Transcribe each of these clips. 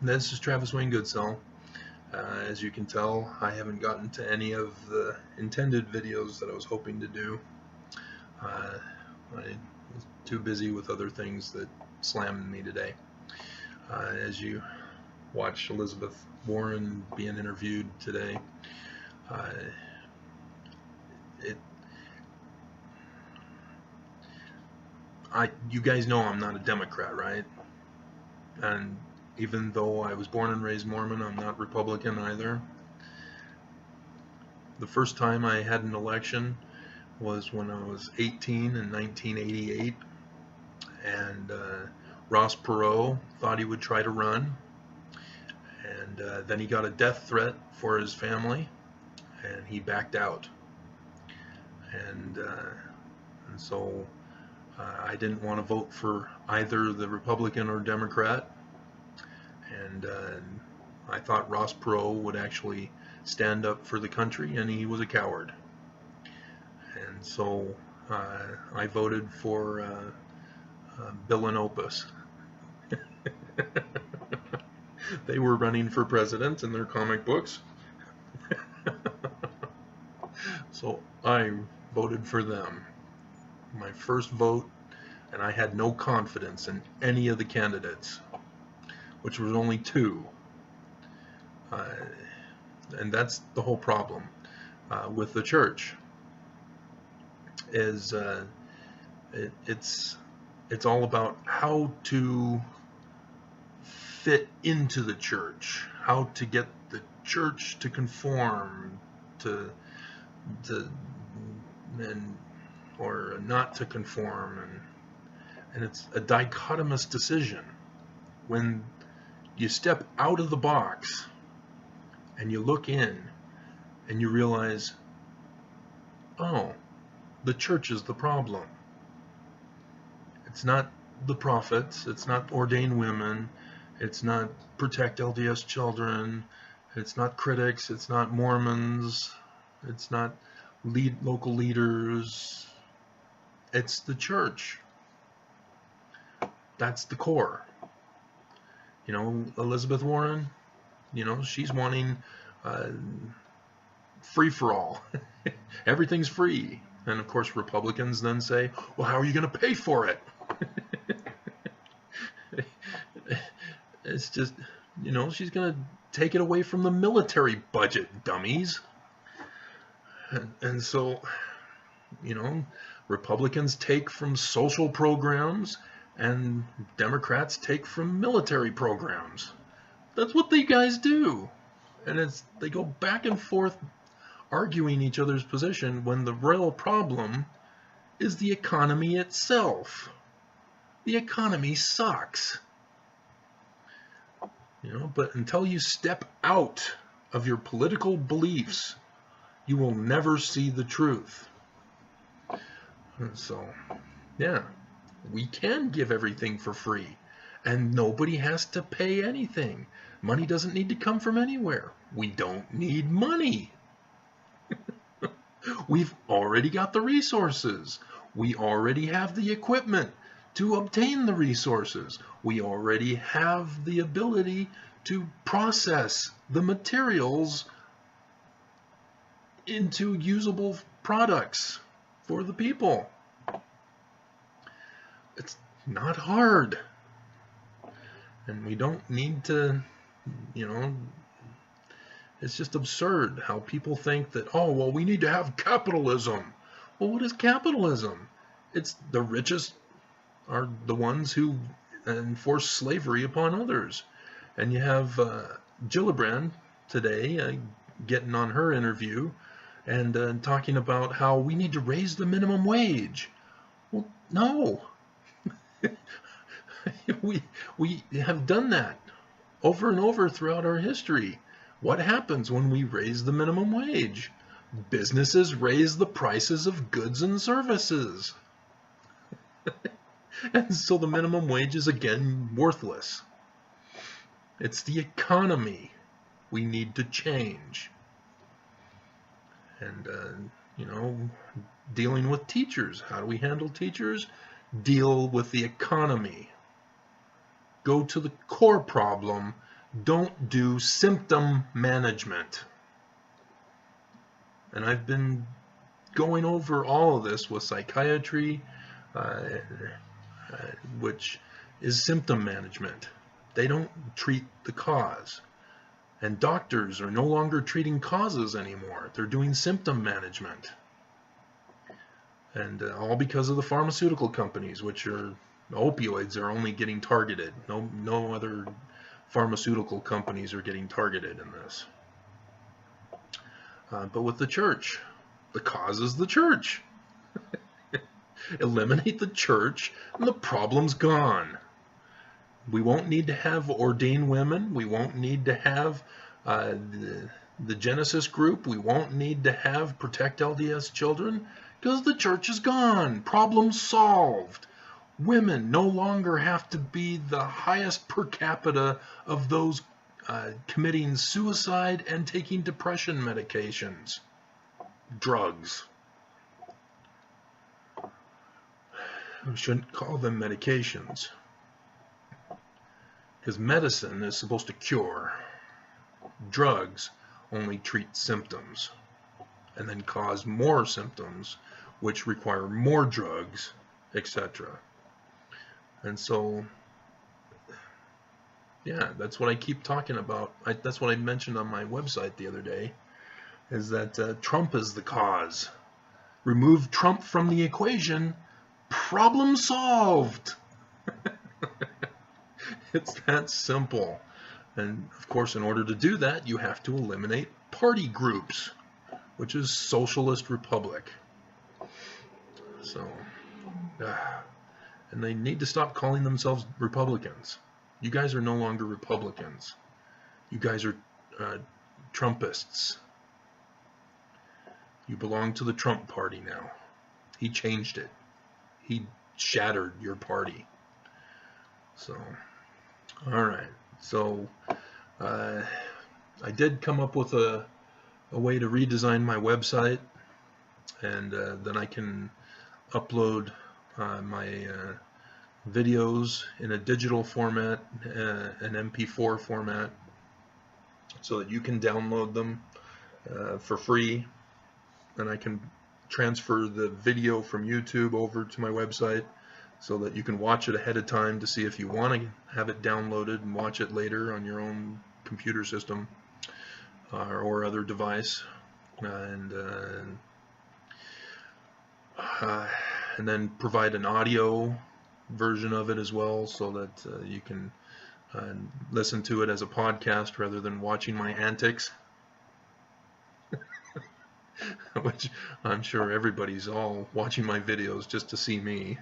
This is Travis Wayne Goodsell. As you can tell, I haven't gotten to any of the intended videos that I was hoping to do. I was too busy with other things that slammed me today. As you watch Elizabeth Warren being interviewed today, you guys know I'm not a Democrat, right? And even though I was born and raised Mormon, I'm not Republican either. The first time I had an election was when I was 18 in 1988, and Ross Perot thought he would try to run, and then he got a death threat for his family, and he backed out. And so I didn't want to vote for either the Republican or Democrat, and I thought Ross Perot would actually stand up for the country, and he was a coward. And so I voted for Bill and Opus. They were running for president in their comic books. So I voted for them. My first vote, and I had no confidence in any of the candidates, which was only two. And that's the whole problem with the church. Is it's all about how to fit into the church, how to get the church to conform or not to conform, and it's a dichotomous decision. When you step out of the box and you look in and you realize, oh, the church is the problem. It's not the prophets, it's not ordained women, it's not protect LDS children, it's not critics, it's not Mormons, it's not local leaders, it's the church. That's the core. You know, Elizabeth Warren, you know, she's wanting free for all. Everything's free. And of course Republicans then say, well, how are you going to pay for it? It's just, you know, she's going to take it away from the military budget, dummies. And so, you know, Republicans take from social programs and Democrats take from military programs. That's what they guys do. And they go back and forth arguing each other's position when the real problem is the economy itself. The economy sucks. You know, but until you step out of your political beliefs, you will never see the truth. And so, yeah, we can give everything for free, and nobody has to pay anything. Money doesn't need to come from anywhere. We don't need money. We've already got the resources. We already have the equipment to obtain the resources. We already have the ability to process the materials into usable products for the people. It's not hard. And we don't need to, you know, it's just absurd how people think that, oh, well, we need to have capitalism. Well, what is capitalism? It's the richest are the ones who enforce slavery upon others. And you have Gillibrand today getting on her interview and talking about how we need to raise the minimum wage. Well, no. we have done that over and over throughout our history. What happens when we raise the minimum wage? Businesses raise the prices of goods and services. And so the minimum wage is again worthless. It's the economy we need to change. And, you know, dealing with teachers. How do we handle teachers? Deal with the economy. Go to the core problem, don't do symptom management. And I've been going over all of this with psychiatry, which is symptom management. They don't treat the cause. And doctors are no longer treating causes anymore. They're doing symptom management. And all because of the pharmaceutical companies, which are opioids are only getting targeted. No other pharmaceutical companies are getting targeted in this. But with the church, the cause is the church. Eliminate the church and the problem's gone. We won't need to have ordained women. We won't need to have the Genesis group. We won't need to have Protect LDS Children because the church is gone. Problem solved. Women no longer have to be the highest per capita of those committing suicide and taking depression medications. Drugs. We shouldn't call them medications, because medicine is supposed to cure. Drugs only treat symptoms and then cause more symptoms, which require more drugs, etc. And so, yeah, that's what I keep talking about. That's what I mentioned on my website the other day, is that Trump is the cause. Remove Trump from the equation, problem solved. It's that simple. And of course, in order to do that, you have to eliminate party groups, which is Socialist Republic. So, and they need to stop calling themselves Republicans. You guys are no longer Republicans. You guys are Trumpists. You belong to the Trump party now. He changed it. He shattered your party. So, all right. So, I did come up with a way to redesign my website, and then I can upload my videos in a digital format, an MP4 format, so that you can download them for free, and I can transfer the video from YouTube over to my website so that you can watch it ahead of time to see if you want to have it downloaded and watch it later on your own computer system or other device, and then provide an audio version of it as well, so that you can listen to it as a podcast rather than watching my antics. Which I'm sure everybody's all watching my videos just to see me.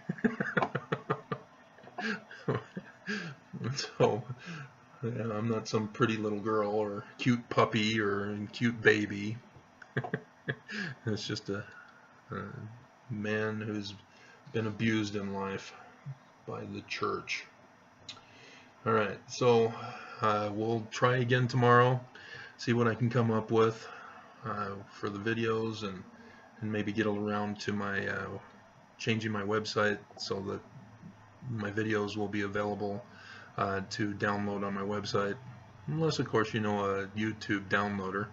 So, yeah, I'm not some pretty little girl or cute puppy or cute baby. It's just a man who's been abused in life by the church. Alright, so we'll try again tomorrow, see what I can come up with for the videos, and maybe get around to my changing my website so that my videos will be available to download on my website, unless of course you know a YouTube downloader.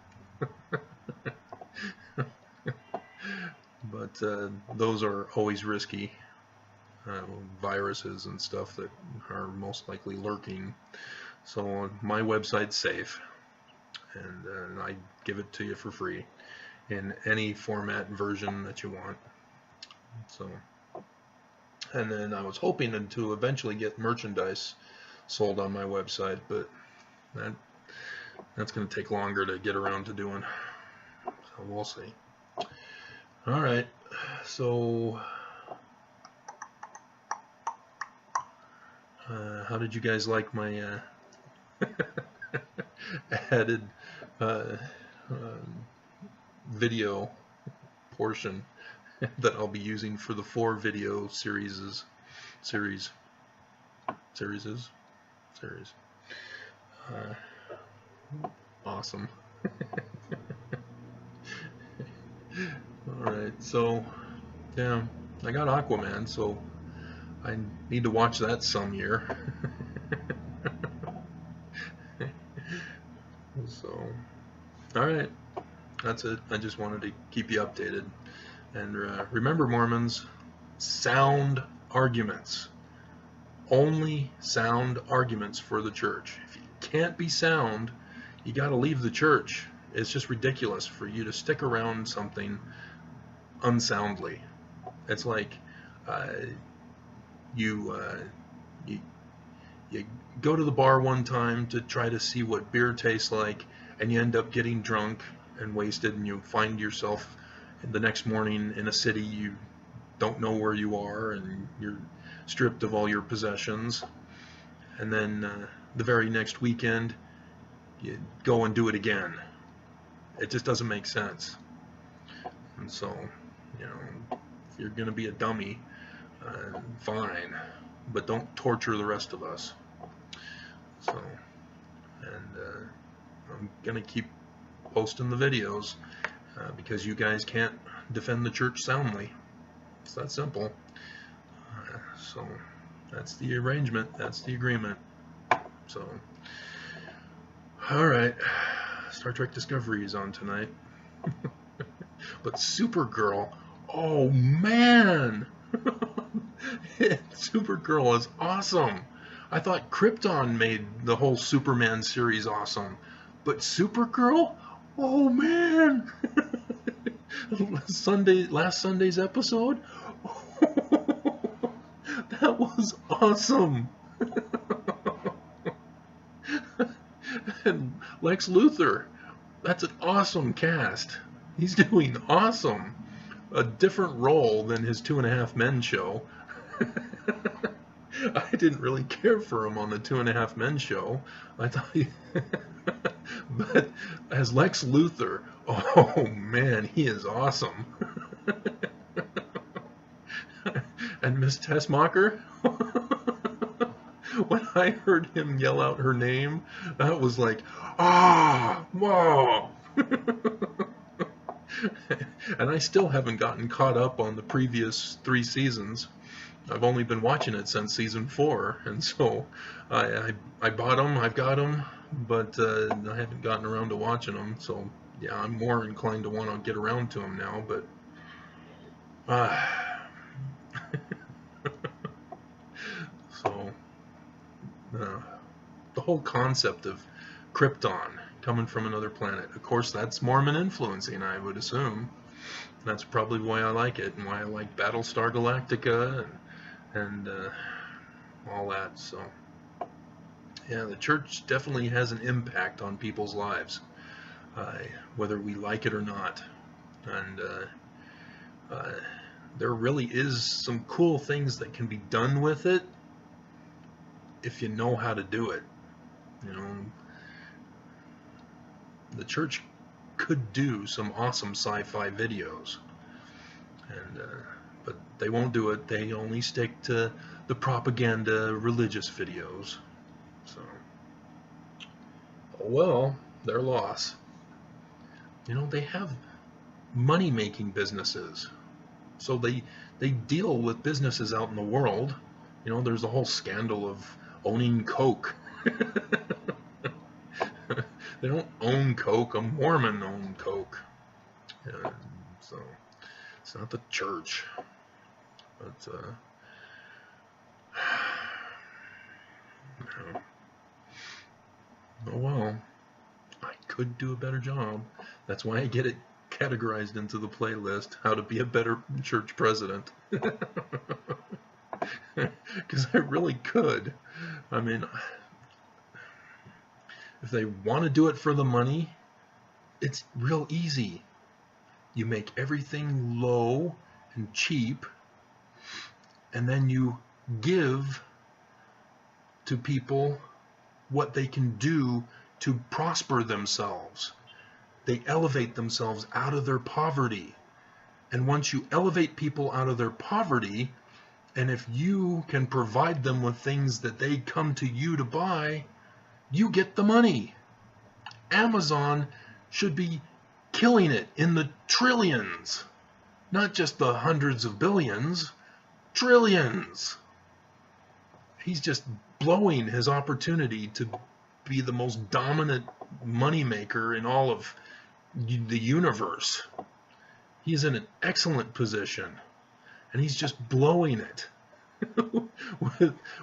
But those are always risky. Viruses and stuff that are most likely lurking. So my website's safe, and I give it to you for free in any format and version that you want. So, and then I was hoping to eventually get merchandise sold on my website, but that's going to take longer to get around to doing. So we'll see. All right, so how did you guys like my added video portion that I'll be using for the 4 video series. Awesome. Alright, so yeah, I got Aquaman, so I need to watch that some year. all right, that's it. I just wanted to keep you updated. And remember, Mormons, sound arguments. Only sound arguments for the church. If you can't be sound, you got to leave the church. It's just ridiculous for you to stick around something unsoundly. It's like you go to the bar one time to try to see what beer tastes like, and you end up getting drunk and wasted, and you find yourself the next morning in a city you don't know where you are, and you're stripped of all your possessions. And then the very next weekend you go and do it again. It just doesn't make sense. And so, if you're gonna be a dummy, fine, but don't torture the rest of us. So, and I'm gonna keep posting the videos because you guys can't defend the church soundly. It's that simple. So that's the arrangement, that's the agreement. So, all right, Star Trek Discovery is on tonight. But Supergirl, oh man, Supergirl is awesome. I thought Krypton made the whole Superman series awesome, but Supergirl, oh man. Last Sunday's episode, that was awesome. And Lex Luthor, that's an awesome cast. He's doing awesome. A different role than his 2.5 Men show. I didn't really care for him on the 2.5 Men show. I thought but as Lex Luthor, oh man, he is awesome. And Miss Tessmacher, when I heard him yell out her name, that was like, ah, whoa. And I still haven't gotten caught up on the previous 3 seasons. I've only been watching it since season 4, and so I bought them, I've got them, but I haven't gotten around to watching them. So yeah, I'm more inclined to want to get around to them now, but so the whole concept of Krypton coming from another planet, of course that's Mormon influencing, I would assume. That's probably why I like it, and why I like Battlestar Galactica and all that. So yeah, the church definitely has an impact on people's lives, whether we like it or not. And there really is some cool things that can be done with it if you know how to do it. The church could do some awesome sci-fi videos, and but they won't do it. They only stick to the propaganda religious videos. So, oh well, their loss. They have money-making businesses, so they deal with businesses out in the world. There's a whole scandal of owning Coke. They don't own Coke. A Mormon owned Coke. So it's not the church. But oh well, I could do a better job. That's why I get it categorized into the playlist, how to be a better church president. Because I really could. I mean, if they want to do it for the money, it's real easy. You make everything low and cheap, and then you give to people what they can do to prosper themselves. They elevate themselves out of their poverty. And once you elevate people out of their poverty, and if you can provide them with things that they come to you to buy, you get the money. Amazon should be killing it in the trillions, not just the hundreds of billions, trillions. He's just blowing his opportunity to be the most dominant moneymaker in all of the universe. He's in an excellent position, and he's just blowing it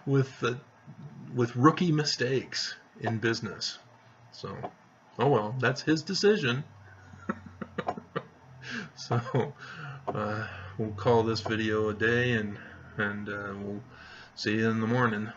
with rookie mistakes in business. So, oh well, that's his decision. So we'll call this video a day, and we'll see you in the morning.